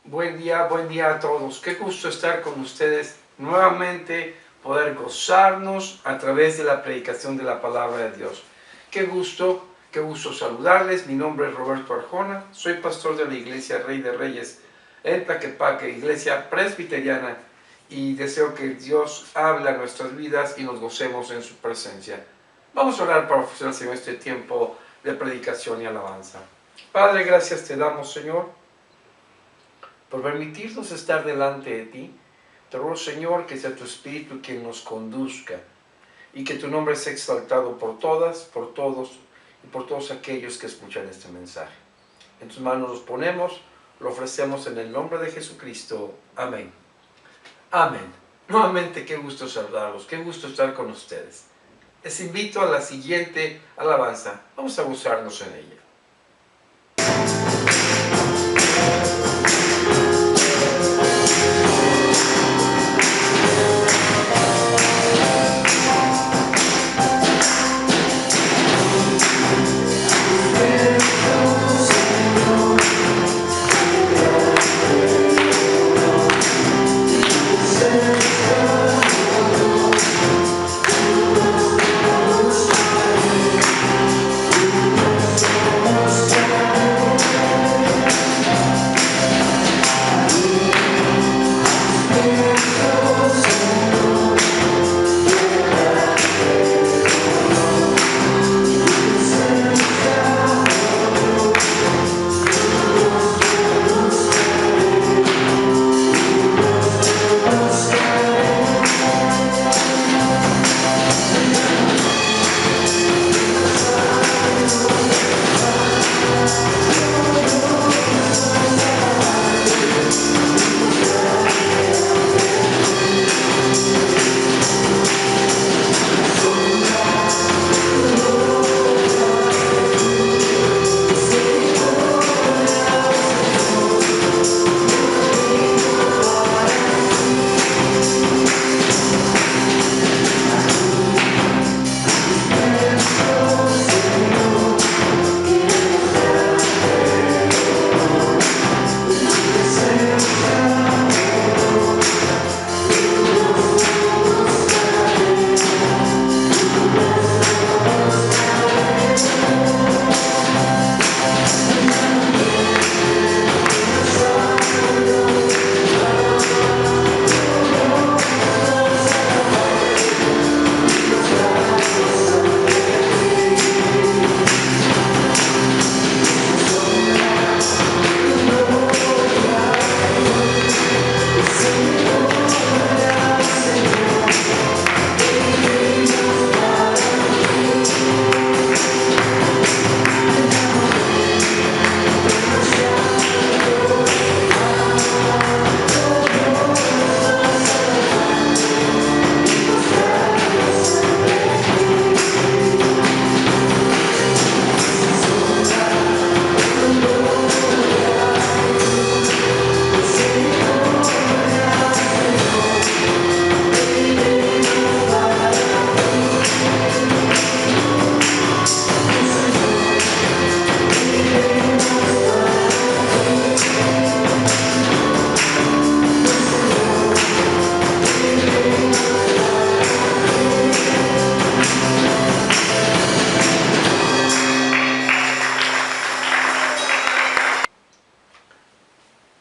Buen día a todos. Qué gusto estar con ustedes nuevamente, poder gozarnos a través de la predicación de la palabra de Dios. Qué gusto saludarles. Mi nombre es Roberto Arjona, soy pastor de la iglesia Rey de Reyes en Tlaquepaque, iglesia presbiteriana, y deseo que Dios hable a nuestras vidas y nos gocemos en su presencia. Vamos a orar para ofrecer al Señor este tiempo de predicación y alabanza. Padre, gracias te damos, Señor, por permitirnos estar delante de ti. Te ruego, Señor, que sea tu Espíritu quien nos conduzca y que tu nombre sea exaltado por todas, por todos y por todos aquellos que escuchan este mensaje. En tus manos los ponemos, lo ofrecemos en el nombre de Jesucristo. Amén. Amén. Nuevamente, qué gusto saludarlos, qué gusto estar con ustedes. Les invito a la siguiente alabanza. Vamos a gozarnos en ella.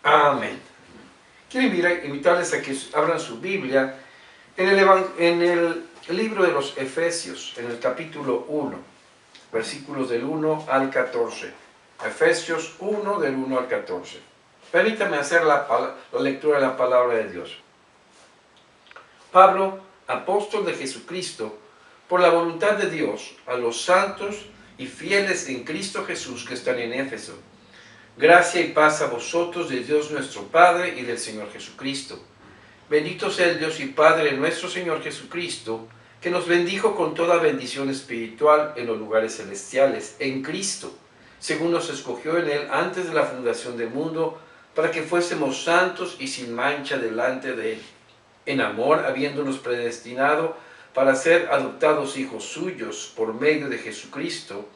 Amén. Quiero invitarles a que abran su Biblia en el libro de los Efesios, en el capítulo 1, versículos del 1 al 14. Efesios 1, del 1 al 14. Permítame hacer la lectura de la palabra de Dios. Pablo, apóstol de Jesucristo, por la voluntad de Dios, a los santos y fieles en Cristo Jesús que están en Éfeso. Gracia y paz a vosotros de Dios nuestro Padre y del Señor Jesucristo. Bendito sea el Dios y Padre de nuestro Señor Jesucristo, que nos bendijo con toda bendición espiritual en los lugares celestiales, en Cristo, según nos escogió en Él antes de la fundación del mundo, para que fuésemos santos y sin mancha delante de Él, en amor habiéndonos predestinado para ser adoptados hijos suyos por medio de Jesucristo,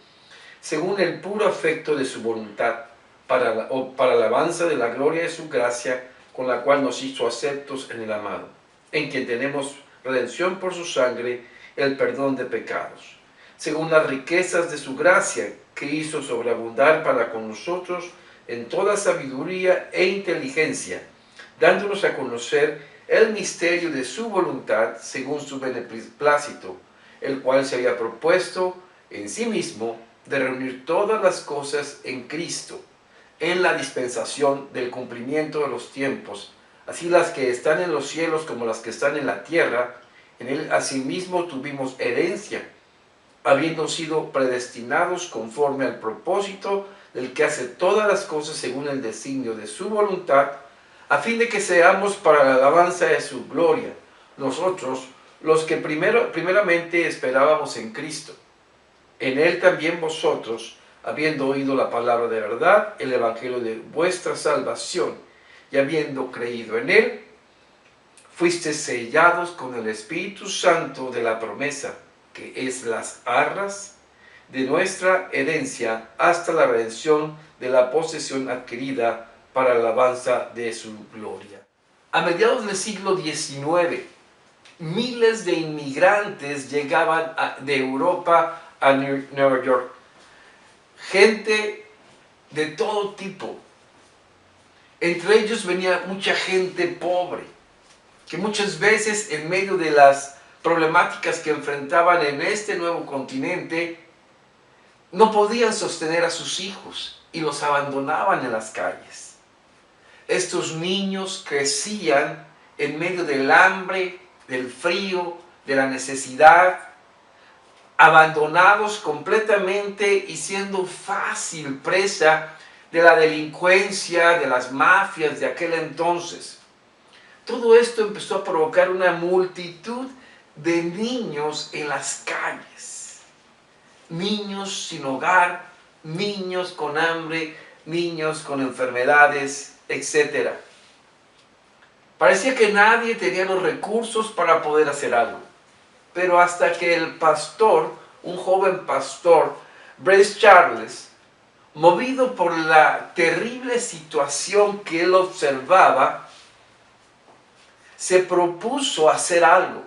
según el puro afecto de su voluntad, para alabanza de la gloria de su gracia, con la cual nos hizo aceptos en el amado, en quien tenemos redención por su sangre, el perdón de pecados, según las riquezas de su gracia, que hizo sobreabundar para con nosotros en toda sabiduría e inteligencia, dándonos a conocer el misterio de su voluntad según su beneplácito, el cual se había propuesto en sí mismo de reunir todas las cosas en Cristo, en la dispensación del cumplimiento de los tiempos, así las que están en los cielos como las que están en la tierra. En él asimismo tuvimos herencia, habiendo sido predestinados conforme al propósito del que hace todas las cosas según el designio de su voluntad, a fin de que seamos para la alabanza de su gloria, nosotros, los que primeramente esperábamos en Cristo. En él también vosotros, habiendo oído la palabra de verdad, el evangelio de vuestra salvación, y habiendo creído en él, fuisteis sellados con el Espíritu Santo de la promesa, que es las arras de nuestra herencia hasta la redención de la posesión adquirida para la alabanza de su gloria. A mediados del siglo XIX, miles de inmigrantes llegaban de Europa a Nueva York. Gente de todo tipo. Entre ellos venía mucha gente pobre, que muchas veces en medio de las problemáticas que enfrentaban en este nuevo continente, no podían sostener a sus hijos y los abandonaban en las calles. Estos niños crecían en medio del hambre, del frío, de la necesidad, abandonados completamente y siendo fácil presa de la delincuencia, de las mafias de aquel entonces. Todo esto empezó a provocar una multitud de niños en las calles. Niños sin hogar, niños con hambre, niños con enfermedades, etc. Parecía que nadie tenía los recursos para poder hacer algo. Pero hasta que el pastor, un joven pastor, Brace Charles, movido por la terrible situación que él observaba, se propuso hacer algo.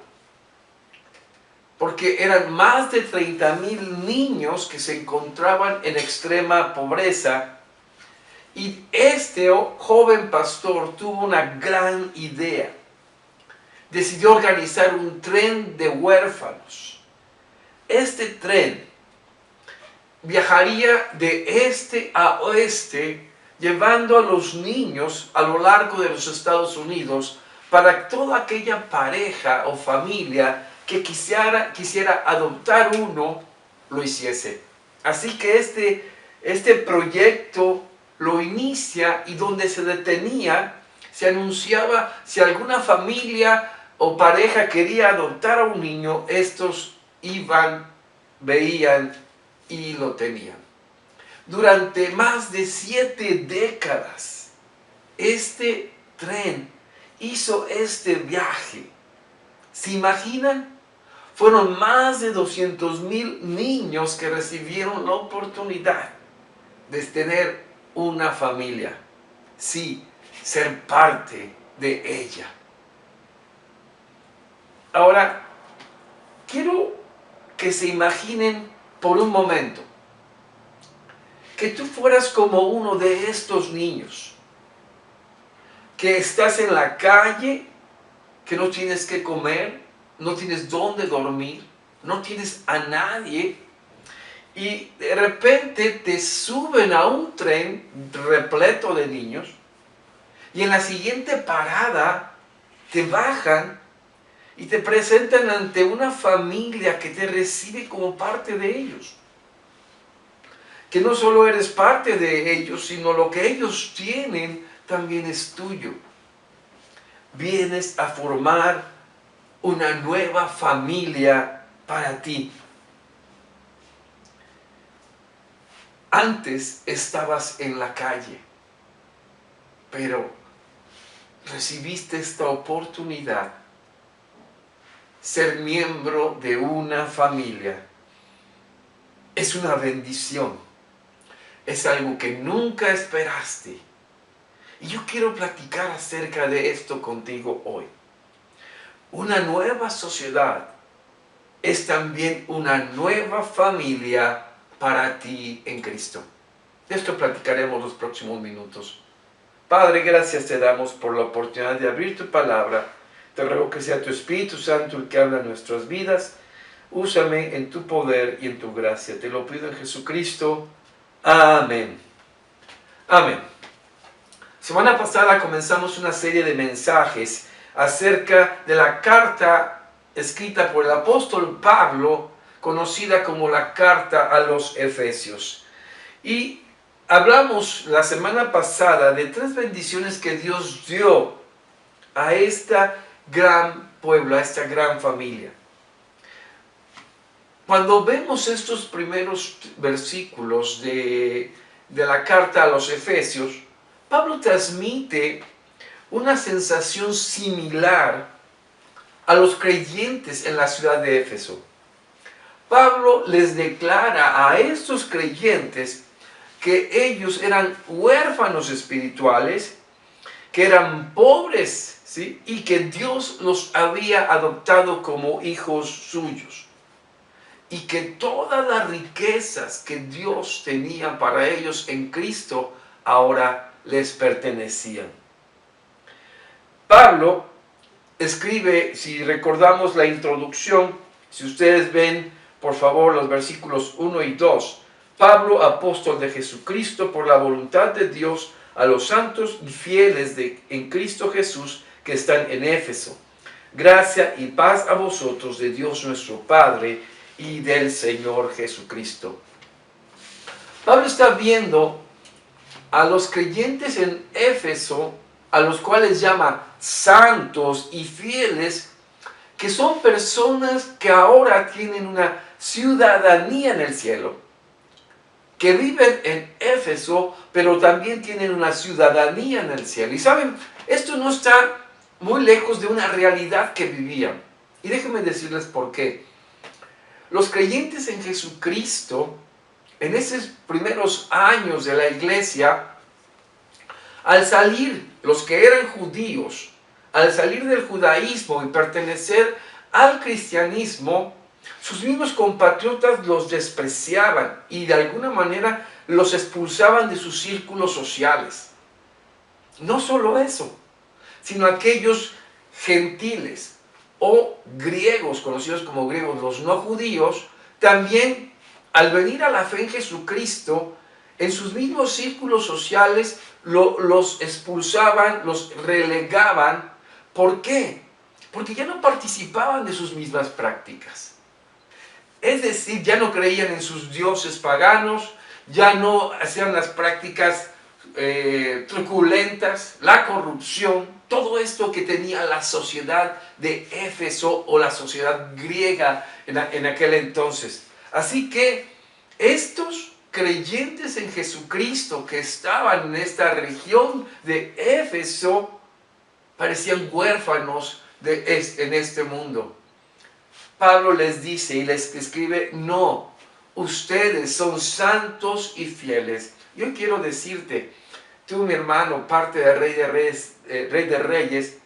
Porque eran más de 30,000 niños que se encontraban en extrema pobreza. Y este joven pastor tuvo una gran idea. Decidió organizar un tren de huérfanos. Este tren viajaría de este a oeste, llevando a los niños a lo largo de los Estados Unidos para toda aquella pareja o familia que quisiera adoptar uno, lo hiciese. Así que este proyecto lo inicia, y donde se detenía, se anunciaba si alguna familia o pareja quería adoptar a un niño, estos iban, veían y lo tenían. Durante más de 7 décadas, este tren hizo este viaje. ¿Se imaginan? Fueron más de 200,000 niños que recibieron la oportunidad de tener una familia. Sí, ser parte de ella. Ahora, quiero que se imaginen por un momento que tú fueras como uno de estos niños, que estás en la calle, que no tienes que comer, no tienes dónde dormir, no tienes a nadie, y de repente te suben a un tren repleto de niños, y en la siguiente parada te bajan y te presentan ante una familia que te recibe como parte de ellos. Que no solo eres parte de ellos, sino lo que ellos tienen también es tuyo. Vienes a formar una nueva familia para ti. Antes estabas en la calle, pero recibiste esta oportunidad, ser miembro de una familia. Es una bendición. es algo que nunca esperaste. Y yo quiero platicar acerca de esto contigo hoy. Una nueva sociedad es también una nueva familia para ti en Cristo. De esto platicaremos los próximos minutos. Padre, gracias te damos por la oportunidad de abrir tu palabra. Te ruego que sea tu Espíritu Santo el que habla en nuestras vidas. Úsame en tu poder y en tu gracia. Te lo pido en Jesucristo. Amén. Amén. Semana pasada comenzamos una serie de mensajes acerca de la carta escrita por el apóstol Pablo, conocida como la carta a los Efesios. Y hablamos la semana pasada de 3 bendiciones que Dios dio a esta gran pueblo, a esta gran familia. Cuando vemos estos primeros versículos de la carta a los Efesios, Pablo transmite una sensación similar a los creyentes en la ciudad de Éfeso. Pablo les declara a estos creyentes que ellos eran huérfanos espirituales, que eran pobres, ¿sí? Y que Dios los había adoptado como hijos suyos. Y que todas las riquezas que Dios tenía para ellos en Cristo ahora les pertenecían. Pablo escribe, si recordamos la introducción, si ustedes ven por favor los versículos 1 y 2, Pablo, apóstol de Jesucristo, por la voluntad de Dios, a los santos y fieles en Cristo Jesús que están en Éfeso. Gracia y paz a vosotros de Dios nuestro Padre y del Señor Jesucristo. Pablo está viendo a los creyentes en Éfeso, a los cuales llama santos y fieles, que son personas que ahora tienen una ciudadanía en el cielo, que viven en Éfeso, pero también tienen una ciudadanía en el cielo. Y saben, esto no está muy lejos de una realidad que vivían. Y déjenme decirles por qué. Los creyentes en Jesucristo, en esos primeros años de la iglesia, al salir, los que eran judíos, al salir del judaísmo y pertenecer al cristianismo, sus mismos compatriotas los despreciaban y de alguna manera los expulsaban de sus círculos sociales. No solo eso, sino aquellos gentiles o griegos, conocidos como griegos, los no judíos, también al venir a la fe en Jesucristo, en sus mismos círculos sociales los expulsaban, los relegaban. ¿Por qué? Porque ya no participaban de sus mismas prácticas. Es decir, ya no creían en sus dioses paganos, ya no hacían las prácticas truculentas, la corrupción, todo esto que tenía la sociedad de Éfeso o la sociedad griega en aquel entonces. Así que estos creyentes en Jesucristo que estaban en esta región de Éfeso parecían huérfanos en este mundo. Pablo les dice y les escribe, no, ustedes son santos y fieles. Yo quiero decirte, tú mi hermano, parte de Rey de Reyes,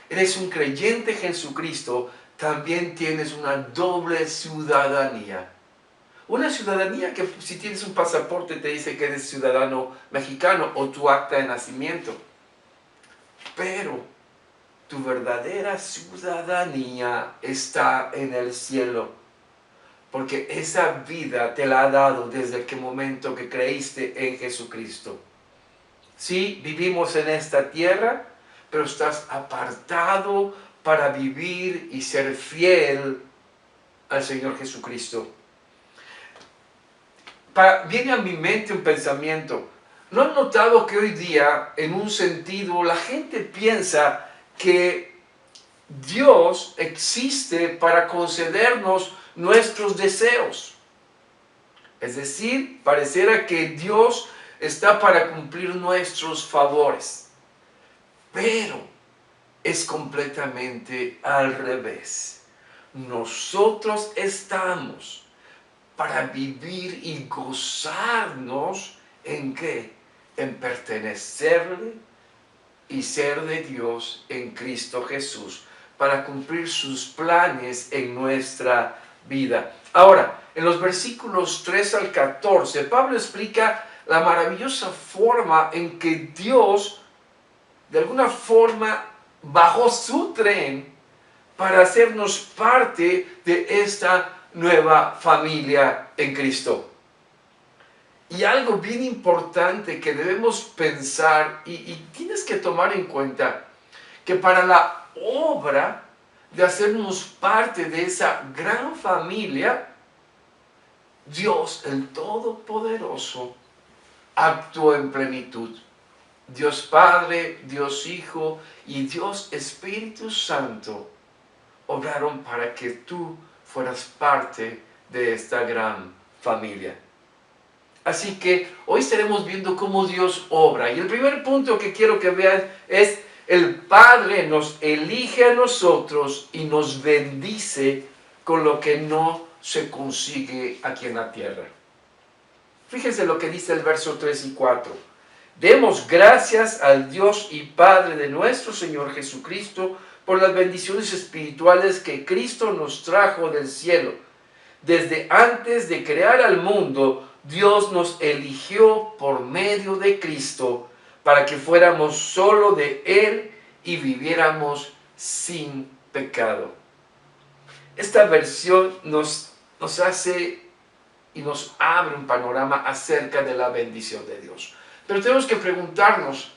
eres un creyente en Jesucristo, también tienes una doble ciudadanía. Una ciudadanía que si tienes un pasaporte te dice que eres ciudadano mexicano o tu acta de nacimiento. Pero tu verdadera ciudadanía está en el cielo. Porque esa vida te la ha dado desde el momento que creíste en Jesucristo. Sí, vivimos en esta tierra, pero estás apartado para vivir y ser fiel al Señor Jesucristo. Viene a mi mente un pensamiento. ¿No han notado que hoy día, en un sentido, la gente piensa que Dios existe para concedernos nuestros deseos? Es decir, pareciera que Dios está para cumplir nuestros favores. Pero es completamente al revés. Nosotros estamos para vivir y gozarnos ¿En qué? En pertenecerle y ser de Dios en Cristo Jesús para cumplir sus planes en nuestra vida. Ahora, en los versículos 3 al 14, Pablo explica la maravillosa forma en que Dios, de alguna forma, bajó su tren para hacernos parte de esta nueva familia en Cristo. Y algo bien importante que debemos pensar y tienes que tomar en cuenta, que para la obra de hacernos parte de esa gran familia, Dios el Todopoderoso actuó en plenitud. Dios Padre, Dios Hijo y Dios Espíritu Santo obraron para que tú fueras parte de esta gran familia. Así que hoy estaremos viendo cómo Dios obra. Y el primer punto que quiero que vean es: el Padre nos elige a nosotros y nos bendice con lo que no se consigue aquí en la tierra. Fíjense lo que dice el verso 3 y 4. Demos gracias al Dios y Padre de nuestro Señor Jesucristo por las bendiciones espirituales que Cristo nos trajo del cielo. Desde antes de crear al mundo, Dios nos eligió por medio de Cristo para que fuéramos solo de Él y viviéramos sin pecado. Esta versión nos hace y nos abre un panorama acerca de la bendición de Dios. Pero tenemos que preguntarnos,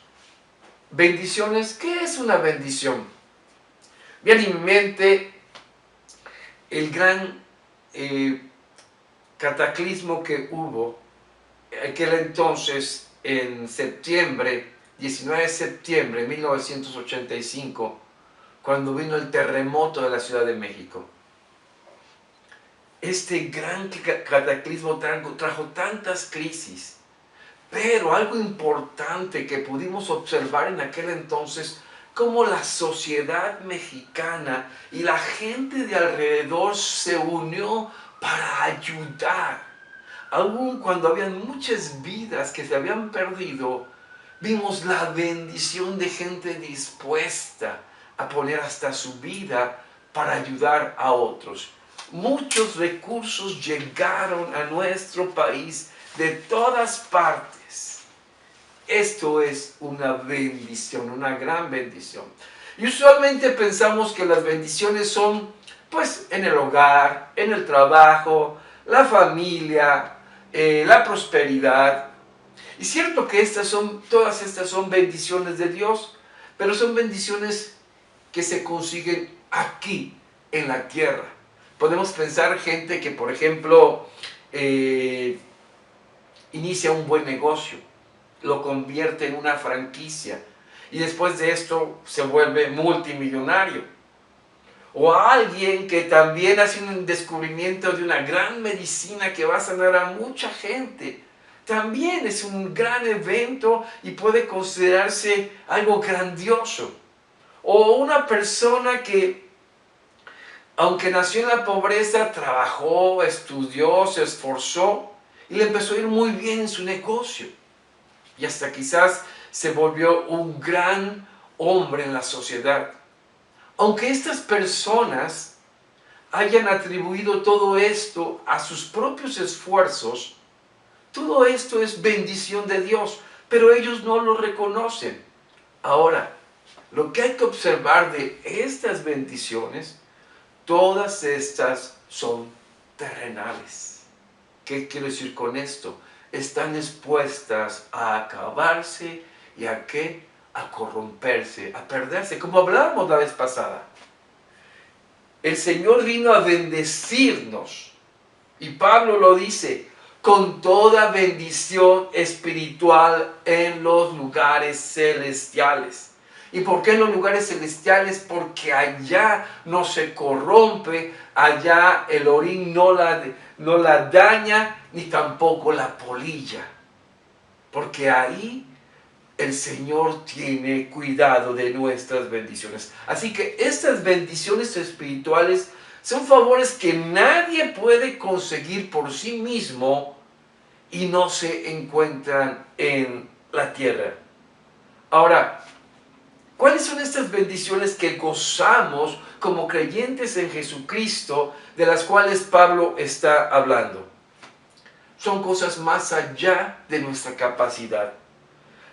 bendiciones, ¿qué es una bendición? Viene en mi mente el gran cataclismo que hubo aquel entonces en septiembre, 19 de septiembre de 1985, cuando vino el terremoto de la Ciudad de México. Este gran cataclismo trajo tantas crisis, pero algo importante que pudimos observar en aquel entonces, cómo la sociedad mexicana y la gente de alrededor se unió para ayudar. Aun cuando habían muchas vidas que se habían perdido, vimos la bendición de gente dispuesta a poner hasta su vida para ayudar a otros. Muchos recursos llegaron a nuestro país de todas partes. Esto es una bendición, una gran bendición. Y usualmente pensamos que las bendiciones son, pues, en el hogar, en el trabajo, la familia, la prosperidad. Y cierto que todas estas son bendiciones de Dios, pero son bendiciones que se consiguen aquí, en la tierra. Podemos pensar gente que, por ejemplo, inicia un buen negocio, lo convierte en una franquicia y después de esto se vuelve multimillonario. O a alguien que también hace un descubrimiento de una gran medicina que va a sanar a mucha gente. También es un gran evento y puede considerarse algo grandioso. O una persona que, aunque nació en la pobreza, trabajó, estudió, se esforzó y le empezó a ir muy bien en su negocio. Y hasta quizás se volvió un gran hombre en la sociedad. Aunque estas personas hayan atribuido todo esto a sus propios esfuerzos, todo esto es bendición de Dios, pero ellos no lo reconocen. Ahora, lo que hay que observar de estas bendiciones, todas estas son terrenales. ¿Qué quiero decir con esto? Están expuestas a acabarse y a ¿qué? A corromperse, a perderse, como hablábamos la vez pasada. El Señor vino a bendecirnos, y Pablo lo dice, con toda bendición espiritual en los lugares celestiales. ¿Y por qué en los lugares celestiales? Porque allá no se corrompe, allá el orín no la daña, ni tampoco la polilla. Porque ahí el Señor tiene cuidado de nuestras bendiciones. Así que estas bendiciones espirituales son favores que nadie puede conseguir por sí mismo y no se encuentran en la tierra. Ahora, ¿cuáles son estas bendiciones que gozamos como creyentes en Jesucristo, de las cuales Pablo está hablando? Son cosas más allá de nuestra capacidad.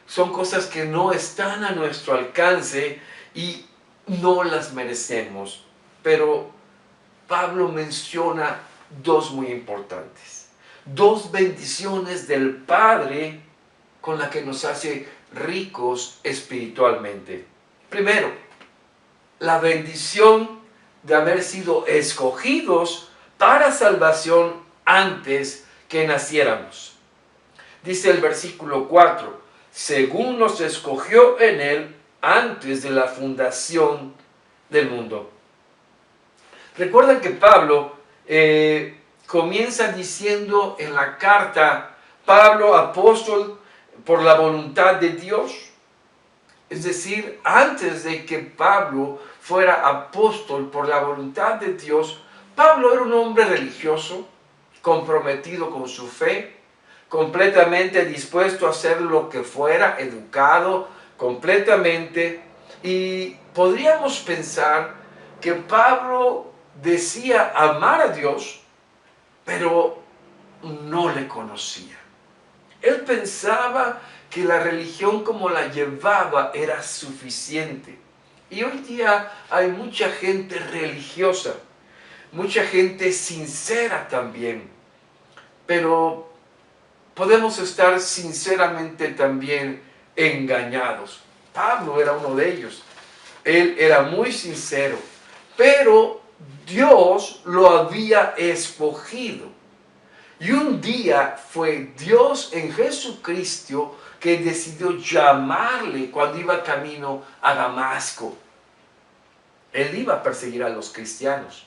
Son cosas que no están a nuestro alcance y no las merecemos. Pero Pablo menciona dos muy importantes. Dos bendiciones del Padre con la que nos hace ricos espiritualmente. Primero, la bendición de haber sido escogidos para salvación antes que naciéramos. Dice el versículo 4, según nos escogió en él antes de la fundación del mundo. Recuerdan que Pablo comienza diciendo en la carta, Pablo, apóstol por la voluntad de Dios. Es decir, antes de que Pablo fuera apóstol por la voluntad de Dios, Pablo era un hombre religioso, comprometido con su fe, completamente dispuesto a hacer lo que fuera, educado completamente. Y podríamos pensar que Pablo decía amar a Dios, pero no le conocía. Él pensaba que la religión como la llevaba era suficiente. Y hoy día hay mucha gente religiosa, mucha gente sincera también, pero podemos estar sinceramente también engañados. Pablo era uno de ellos. Él era muy sincero, pero Dios lo había escogido. Y un día fue Dios en Jesucristo que decidió llamarle cuando iba camino a Damasco. Él iba a perseguir a los cristianos,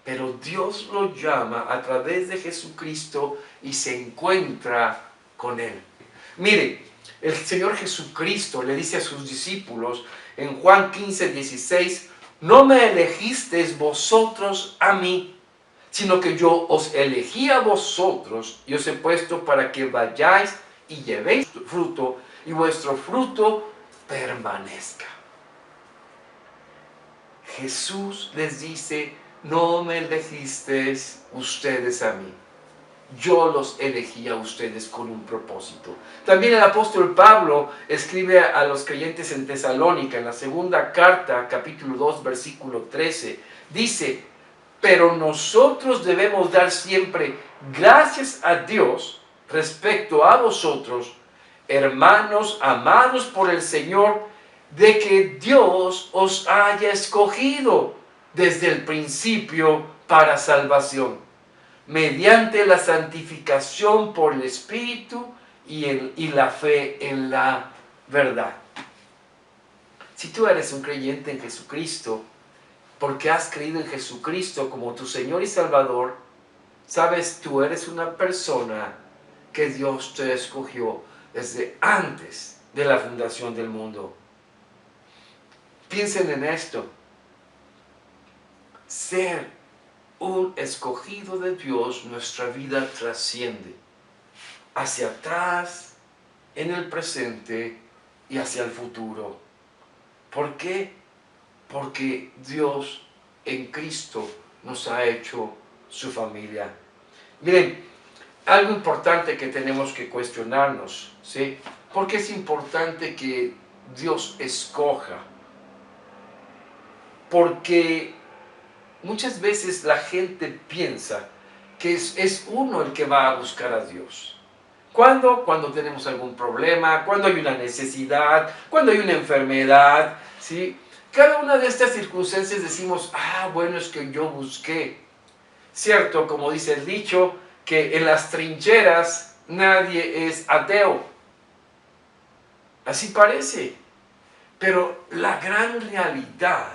pero Dios lo llama a través de Jesucristo y se encuentra con él. Mire, el Señor Jesucristo le dice a sus discípulos en Juan 15:16, no me elegisteis vosotros a mí, sino que yo os elegí a vosotros y os he puesto para que vayáis y llevéis fruto y vuestro fruto permanezca. Jesús les dice, no me elegisteis ustedes a mí, yo los elegí a ustedes con un propósito. También el apóstol Pablo escribe a los creyentes en Tesalónica, en la segunda carta, capítulo 2, versículo 13, dice, pero nosotros debemos dar siempre gracias a Dios respecto a vosotros, hermanos amados por el Señor, de que Dios os haya escogido desde el principio para salvación, mediante la santificación por el Espíritu y la fe en la verdad. Si tú eres un creyente en Jesucristo, porque has creído en Jesucristo como tu Señor y Salvador, sabes, tú eres una persona que Dios te escogió desde antes de la fundación del mundo. Piensen en esto. Ser un escogido de Dios, nuestra vida trasciende hacia atrás, en el presente y hacia el futuro. ¿Por qué? Porque Dios en Cristo nos ha hecho su familia. Miren, algo importante que tenemos que cuestionarnos, ¿sí? ¿Por qué es importante que Dios escoja? Porque muchas veces la gente piensa que es uno el que va a buscar a Dios. ¿Cuándo? Cuando tenemos algún problema, cuando hay una necesidad, cuando hay una enfermedad, ¿sí? Cada una de estas circunstancias decimos, bueno, es que yo busqué. Cierto, como dice el dicho, que en las trincheras nadie es ateo. Así parece. Pero la gran realidad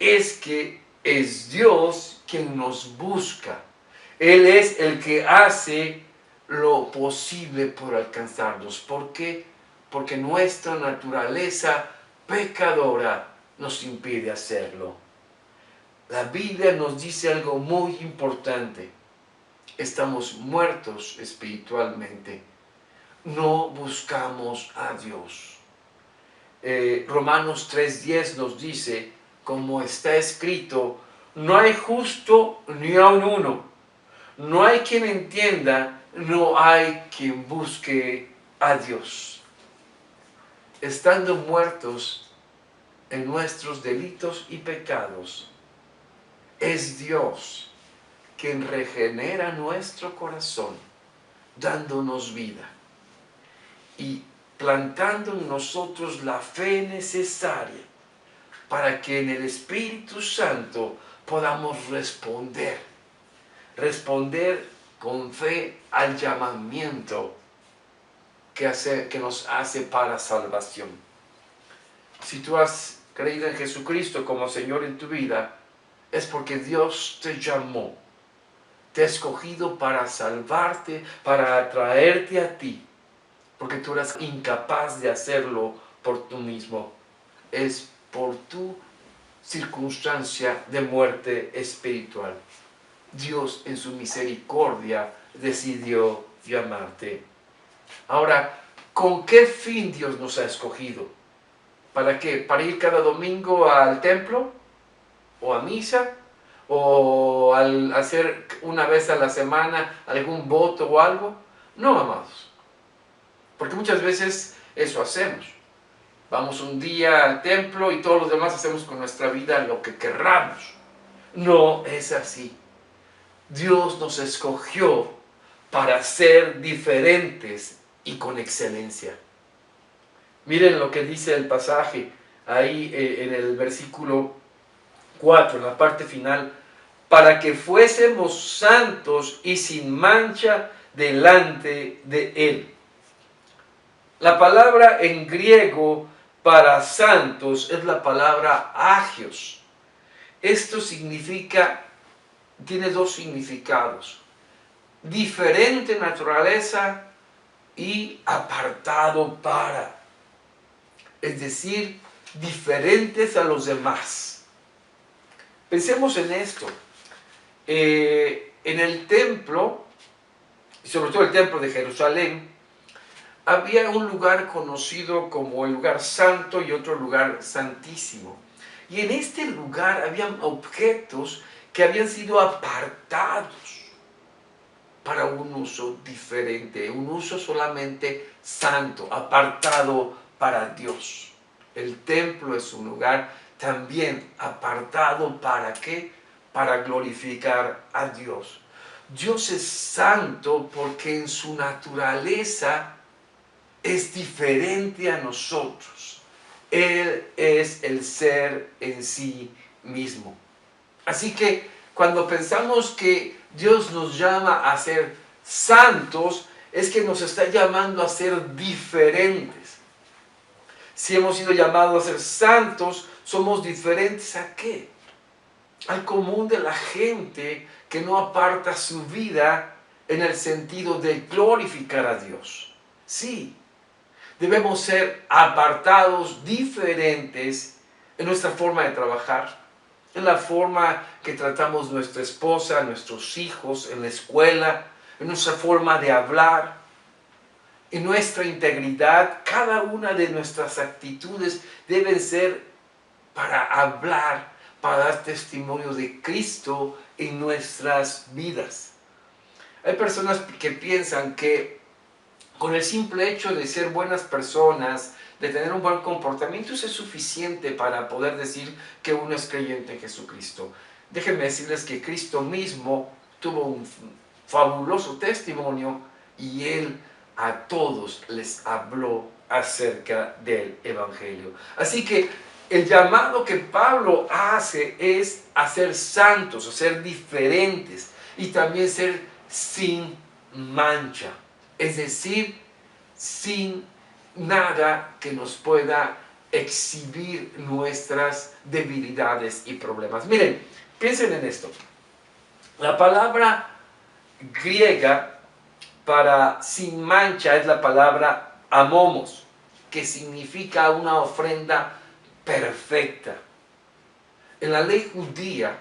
es que es Dios quien nos busca. Él es el que hace lo posible por alcanzarnos. ¿Por qué? Porque nuestra naturaleza pecadora nos impide hacerlo. La Biblia nos dice algo muy importante. estamos muertos espiritualmente. No buscamos a Dios. Romanos 3:10 nos dice, como está escrito, no hay justo ni aun uno, no hay quien entienda, no hay quien busque a Dios. Estando muertos en nuestros delitos y pecados, es Dios quien regenera nuestro corazón, dándonos vida y plantando en nosotros la fe necesaria para que en el Espíritu Santo podamos responder con fe al llamamiento que nos hace para salvación. Si tú has creído en Jesucristo como Señor en tu vida, es porque Dios te llamó, te ha escogido para salvarte, para atraerte a ti, porque tú eras incapaz de hacerlo por tú mismo. Es por tu circunstancia de muerte espiritual. Dios en su misericordia decidió llamarte. Ahora, ¿con qué fin Dios nos ha escogido? ¿Para qué? ¿Para ir cada domingo al templo? ¿O a misa? ¿O al hacer una vez a la semana algún voto o algo? No, amados. Porque muchas veces eso hacemos. Vamos un día al templo y todos los demás hacemos con nuestra vida lo que querramos. No es así. Dios nos escogió para ser diferentes y con excelencia. Miren lo que dice el pasaje ahí en el versículo 4, en la parte final, para que fuésemos santos y sin mancha delante de Él. La palabra en griego para santos es la palabra agios. Esto significa, tiene dos significados: diferente naturaleza y apartado para. Es decir, diferentes a los demás. Pensemos en esto. En el templo, sobre todo el templo de Jerusalén, había un lugar conocido como el lugar santo y otro lugar santísimo. Y en este lugar habían objetos que habían sido apartados para un uso diferente, un uso solamente santo, apartado para Dios. El templo es un lugar también apartado ¿para qué? Para glorificar a Dios. Dios es santo porque en su naturaleza es diferente a nosotros. Él es el ser en sí mismo. Así que cuando pensamos que Dios nos llama a ser santos, es que nos está llamando a ser diferentes. Si hemos sido llamados a ser santos, somos diferentes ¿a qué? Al común de la gente que no aparta su vida en el sentido de glorificar a Dios. Sí, debemos ser apartados, diferentes en nuestra forma de trabajar, en la forma que tratamos nuestra esposa, nuestros hijos, en la escuela, en nuestra forma de hablar, en nuestra integridad. Cada una de nuestras actitudes deben ser para hablar, para dar testimonio de Cristo en nuestras vidas. Hay personas que piensan que con el simple hecho de ser buenas personas, de tener un buen comportamiento, eso es suficiente para poder decir que uno es creyente en Jesucristo. Déjenme decirles que Cristo mismo tuvo un fabuloso testimonio y Él a todos les habló acerca del Evangelio. Así que el llamado que Pablo hace es a ser santos, a ser diferentes y también ser sin mancha. Es decir, sin nada que nos pueda exhibir nuestras debilidades y problemas. Miren, piensen en esto. La palabra griega para sin mancha es la palabra amomos, que significa una ofrenda perfecta. En la ley judía,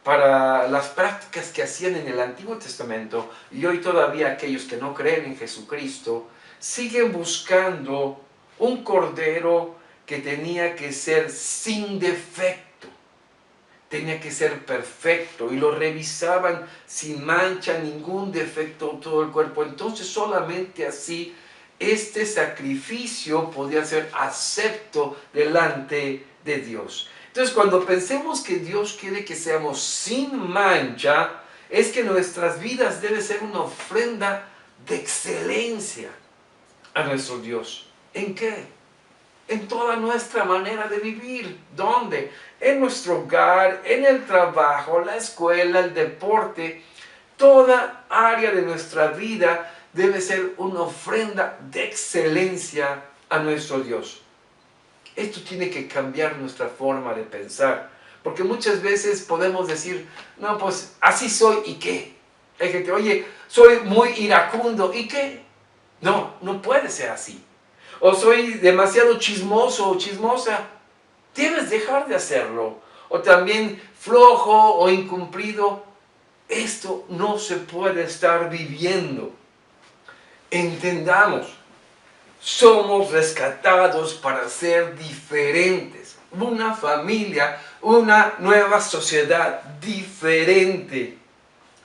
para las prácticas que hacían en el Antiguo Testamento, y hoy todavía aquellos que no creen en Jesucristo, siguen buscando un cordero que tenía que ser sin defecto, tenía que ser perfecto, y lo revisaban sin mancha, ningún defecto, todo el cuerpo. Entonces solamente así este sacrificio podía ser acepto delante de Dios. Entonces, cuando pensemos que Dios quiere que seamos sin mancha, es que nuestras vidas deben ser una ofrenda de excelencia a nuestro Dios. ¿En qué? En toda nuestra manera de vivir. ¿Dónde? En nuestro hogar, en el trabajo, la escuela, el deporte. Toda área de nuestra vida debe ser una ofrenda de excelencia a nuestro Dios. Esto tiene que cambiar nuestra forma de pensar, porque muchas veces podemos decir, no, pues así soy, ¿y qué? Hay gente, oye, soy muy iracundo, ¿y qué? No, no puede ser así. O soy demasiado chismoso o chismosa, debes dejar de hacerlo. O también flojo o incumplido, esto no se puede estar viviendo. Entendamos, somos rescatados para ser diferentes. Una familia, una nueva sociedad diferente.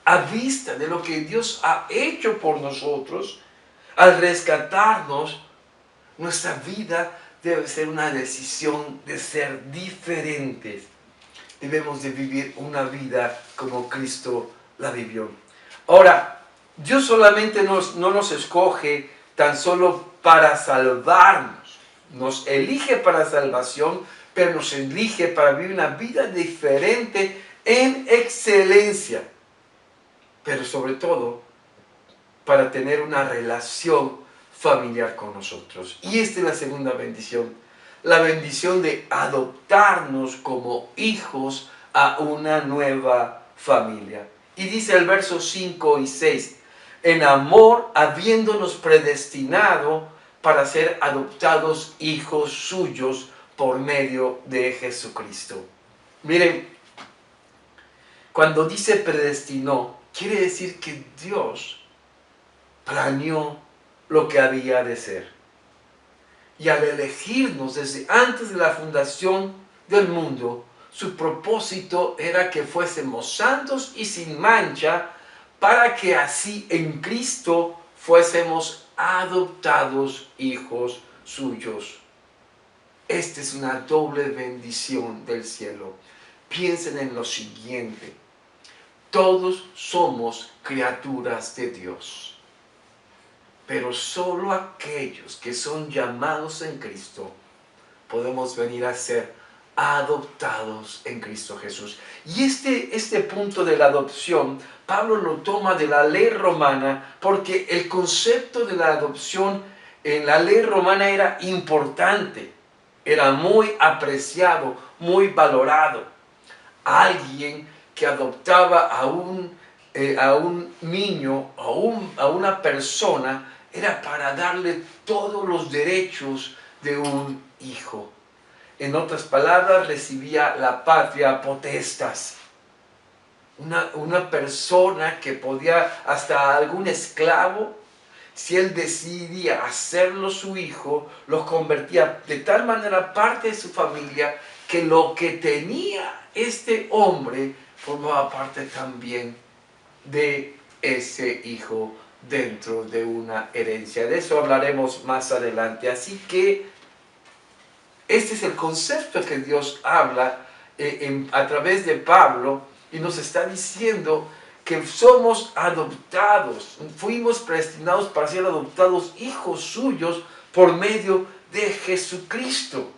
A vista de lo que Dios ha hecho por nosotros, al rescatarnos, nuestra vida debe ser una decisión de ser diferentes. Debemos de vivir una vida como Cristo la vivió. Ahora, Dios solamente no nos escoge tan solo para salvarnos. Nos elige para salvación, pero nos elige para vivir una vida diferente en excelencia. Pero sobre todo, para tener una relación familiar con nosotros. Y esta es la segunda bendición. La bendición de adoptarnos como hijos a una nueva familia. Y dice el verso 5 y 6, en amor habiéndonos predestinado para ser adoptados hijos suyos por medio de Jesucristo. Miren, cuando dice predestinó, quiere decir que Dios planeó lo que había de ser. Y al elegirnos desde antes de la fundación del mundo, su propósito era que fuésemos santos y sin mancha, para que así en Cristo fuésemos adoptados hijos suyos. Esta es una doble bendición del cielo. Piensen en lo siguiente. Todos somos criaturas de Dios, pero solo aquellos que son llamados en Cristo podemos venir a ser adoptados en Cristo Jesús. Y este punto de la adopción, Pablo lo toma de la ley romana, porque el concepto de la adopción en la ley romana era importante, era muy apreciado, muy valorado. Alguien que adoptaba a un niño, a una persona, era para darle todos los derechos de un hijo. En otras palabras, recibía la patria potestas. Una persona que podía, hasta algún esclavo, si él decidía hacerlo su hijo, lo convertía de tal manera parte de su familia, que lo que tenía este hombre formaba parte también de ese hijo dentro de una herencia. De eso hablaremos más adelante. Así que este es el concepto que Dios habla a través de Pablo, y nos está diciendo que somos adoptados, fuimos predestinados para ser adoptados hijos suyos por medio de Jesucristo.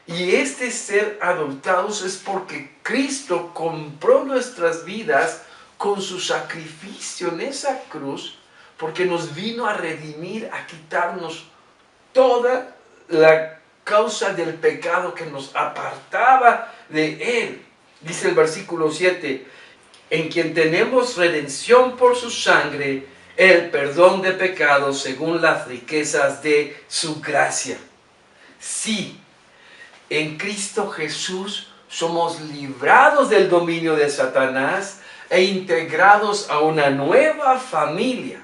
Y este ser adoptados es porque Cristo compró nuestras vidas con su sacrificio en esa cruz, porque nos vino a redimir, a quitarnos toda la causa del pecado que nos apartaba de Él. Dice el versículo 7, en quien tenemos redención por su sangre, el perdón de pecados según las riquezas de su gracia. Sí, en Cristo Jesús somos librados del dominio de Satanás e integrados a una nueva familia.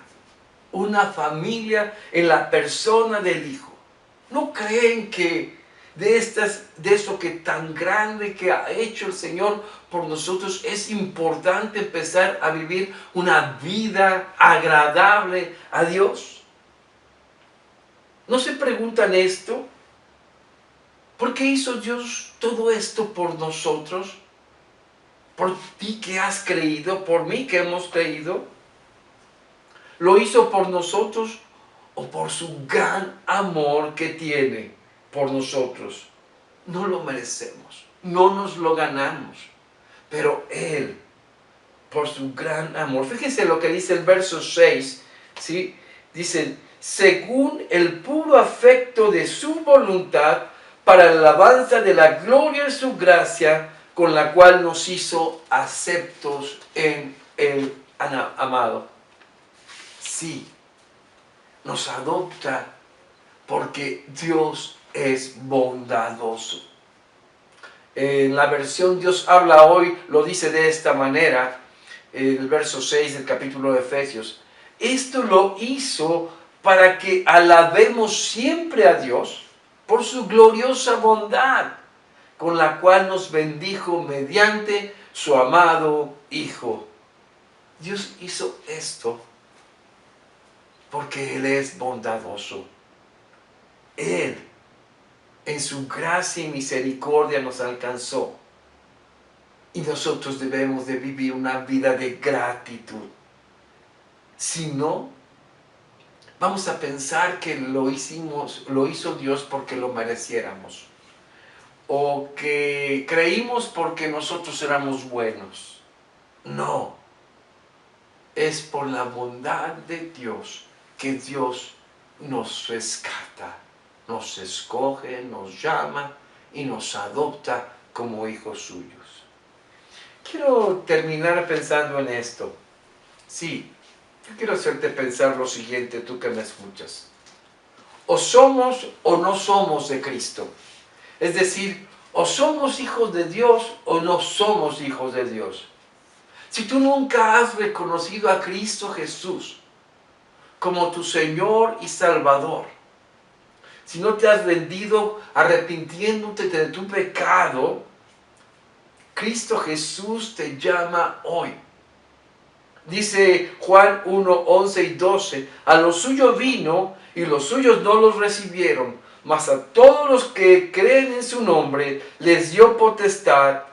Una familia en la persona del Hijo. ¿No creen que de eso que tan grande que ha hecho el Señor por nosotros es importante empezar a vivir una vida agradable a Dios? ¿No se preguntan esto? ¿Por qué hizo Dios todo esto por nosotros? ¿Por ti que has creído? ¿Por mí que hemos creído? ¿Lo hizo por nosotros o por su gran amor que tiene por nosotros? No lo merecemos, no nos lo ganamos, pero Él, por su gran amor. Fíjense lo que dice el verso 6, ¿sí? Dice, según el puro afecto de su voluntad, para la alabanza de la gloria de su gracia, con la cual nos hizo aceptos en el amado. Sí, nos adopta porque Dios es bondadoso. En la versión Dios habla hoy lo dice de esta manera, el verso 6 del capítulo de Efesios. Esto lo hizo para que alabemos siempre a Dios por su gloriosa bondad, con la cual nos bendijo mediante su amado Hijo. Dios hizo esto porque Él es bondadoso. Él, en su gracia y misericordia, nos alcanzó. Y nosotros debemos de vivir una vida de gratitud. Si no, vamos a pensar que lo hizo Dios porque lo mereciéramos. O que creímos porque nosotros éramos buenos. No. Es por la bondad de Dios que Dios nos rescata, nos escoge, nos llama y nos adopta como hijos suyos. Quiero terminar pensando en esto. Sí, yo quiero hacerte pensar lo siguiente, tú que me escuchas. O somos o no somos de Cristo. Es decir, o somos hijos de Dios o no somos hijos de Dios. Si tú nunca has reconocido a Cristo Jesús como tu Señor y Salvador, si no te has rendido arrepintiéndote de tu pecado, Cristo Jesús te llama hoy. Dice Juan 1, 11 y 12, a los suyos vino y los suyos no los recibieron, mas a todos los que creen en su nombre les dio potestad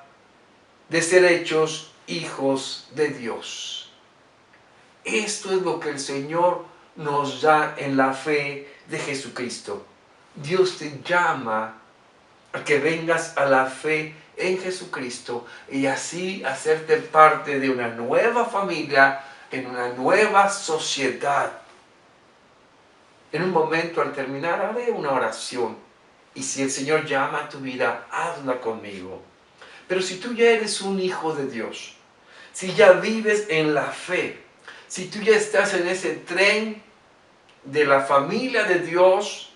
de ser hechos hijos de Dios. Esto es lo que el Señor nos da en la fe de Jesucristo. Dios te llama a que vengas a la fe en Jesucristo y así hacerte parte de una nueva familia, en una nueva sociedad. En un momento, al terminar, haré una oración. Y si el Señor llama a tu vida, hazla conmigo. Pero si tú ya eres un hijo de Dios, si ya vives en la fe, si tú ya estás en ese tren de la familia de Dios,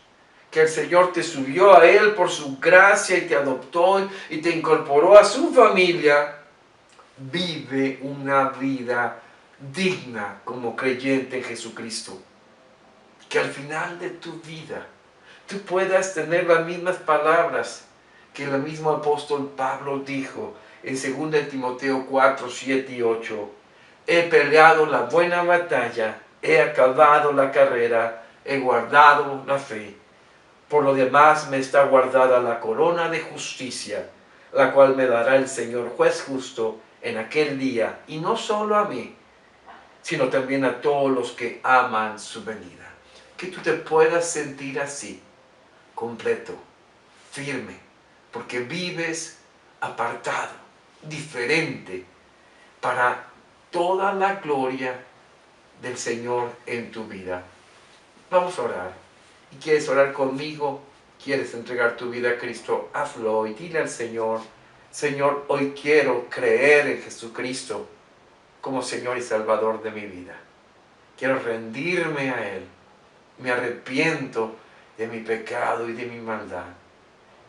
que el Señor te subió a Él por su gracia y te adoptó y te incorporó a su familia, vive una vida digna como creyente en Jesucristo. Que al final de tu vida tú puedas tener las mismas palabras que el mismo apóstol Pablo dijo en 2 Timoteo 4, 7 y 8. He peleado la buena batalla, he acabado la carrera, he guardado la fe. Por lo demás me está guardada la corona de justicia, la cual me dará el Señor juez justo en aquel día, y no solo a mí, sino también a todos los que aman su venida. Que tú te puedas sentir así, completo, firme, porque vives apartado, diferente, para toda la gloria del Señor en tu vida. Vamos a orar. ¿Y quieres orar conmigo? ¿Quieres entregar tu vida a Cristo? Hazlo y dile al Señor, Señor, hoy quiero creer en Jesucristo como Señor y Salvador de mi vida. Quiero rendirme a Él. Me arrepiento de mi pecado y de mi maldad.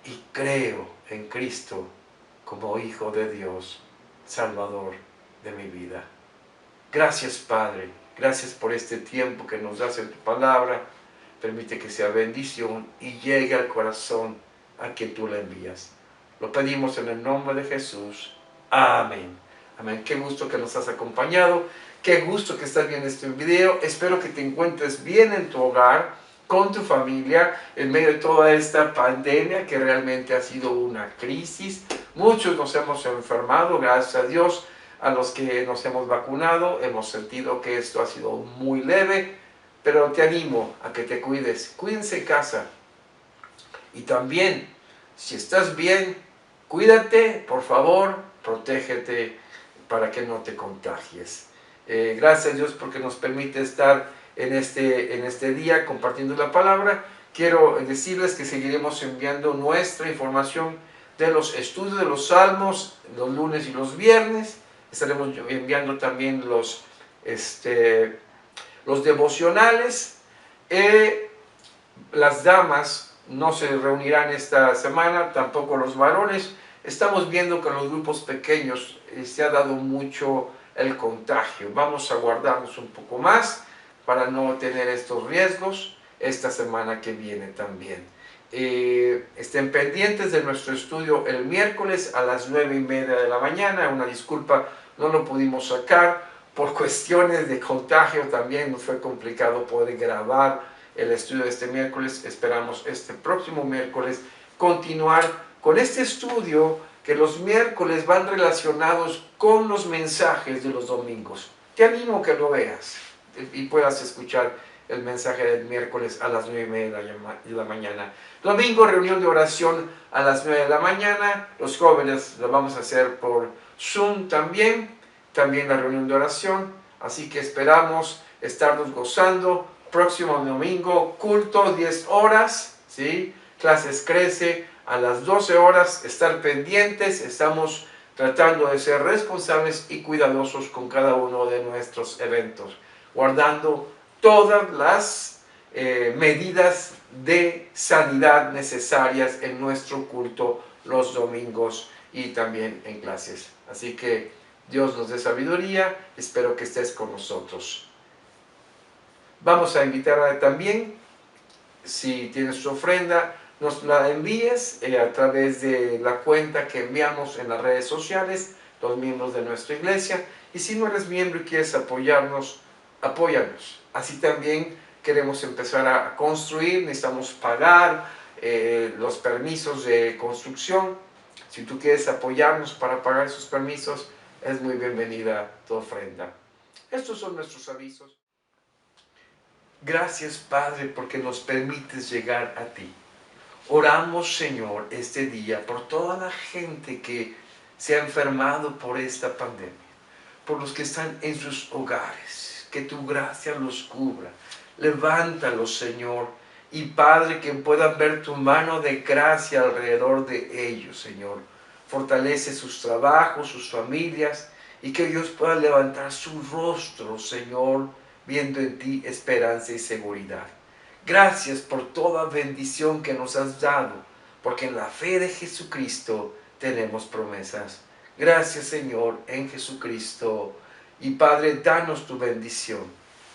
Y creo en Cristo como hijo de Dios, Salvador de mi vida. Gracias, Padre. Gracias por este tiempo que nos das en tu palabra. Permite que sea bendición y llegue al corazón a quien tú la envías. Lo pedimos en el nombre de Jesús. Amén. Amén. Qué gusto que nos has acompañado. Qué gusto que estás viendo este video. Espero que te encuentres bien en tu hogar, con tu familia, en medio de toda esta pandemia que realmente ha sido una crisis. Muchos nos hemos enfermado, gracias a Dios. A los que nos hemos vacunado, hemos sentido que esto ha sido muy leve, pero te animo a que te cuides. Cuídense en casa. Y también, si estás bien, cuídate, por favor, protégete para que no te contagies. Gracias a Dios porque nos permite estar en este día compartiendo la palabra. Quiero decirles que seguiremos enviando nuestra información de los estudios de los salmos los lunes y los viernes. Estaremos enviando también los devocionales. Las damas no se reunirán esta semana, tampoco los varones. Estamos viendo que en los grupos pequeños se ha dado mucho el contagio. Vamos a guardarnos un poco más para no tener estos riesgos esta semana que viene también. Estén pendientes de nuestro estudio el miércoles a las 9:30 de la mañana. Una disculpa, no lo pudimos sacar por cuestiones de contagio, también nos fue complicado poder grabar el estudio de este miércoles. Esperamos este próximo miércoles continuar con este estudio que los miércoles van relacionados con los mensajes de los domingos. Te animo a que lo veas y puedas escuchar el mensaje del miércoles a las 9:30 de la mañana. Domingo, reunión de oración a las 9 de la mañana. Los jóvenes lo vamos a hacer por Zoom también la reunión de oración. Así que esperamos estarnos gozando. Próximo domingo, culto 10 horas, ¿sí? Clases Crece a las 12 horas. Estar pendientes. Estamos tratando de ser responsables y cuidadosos con cada uno de nuestros eventos, guardando todas las medidas de sanidad necesarias en nuestro culto los domingos y también en clases. Así que Dios nos dé sabiduría. Espero que estés con nosotros. Vamos a invitar también, si tienes tu ofrenda, nos la envíes a través de la cuenta que enviamos en las redes sociales, los miembros de nuestra iglesia. Y si no eres miembro y quieres apoyarnos, apóyanos. Así también queremos empezar a construir, necesitamos pagar los permisos de construcción. Si tú quieres apoyarnos para pagar esos permisos, es muy bienvenida tu ofrenda. Estos son nuestros avisos. Gracias, Padre, porque nos permites llegar a ti. Oramos, Señor, este día por toda la gente que se ha enfermado por esta pandemia, por los que están en sus hogares, que tu gracia los cubra. Levántalos, Señor, y Padre, que puedan ver tu mano de gracia alrededor de ellos, Señor. Fortalece sus trabajos, sus familias, y que ellos puedan levantar su rostro, Señor, viendo en ti esperanza y seguridad. Gracias por toda bendición que nos has dado, porque en la fe de Jesucristo tenemos promesas. Gracias, Señor, en Jesucristo. Y Padre, danos tu bendición.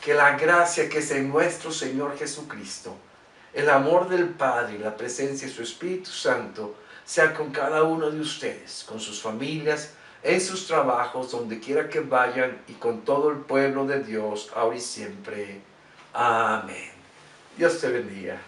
Que la gracia que es en nuestro Señor Jesucristo, el amor del Padre y la presencia de su Espíritu Santo sea con cada uno de ustedes, con sus familias, en sus trabajos, donde quiera que vayan, y con todo el pueblo de Dios, ahora y siempre. Amén. Dios te bendiga.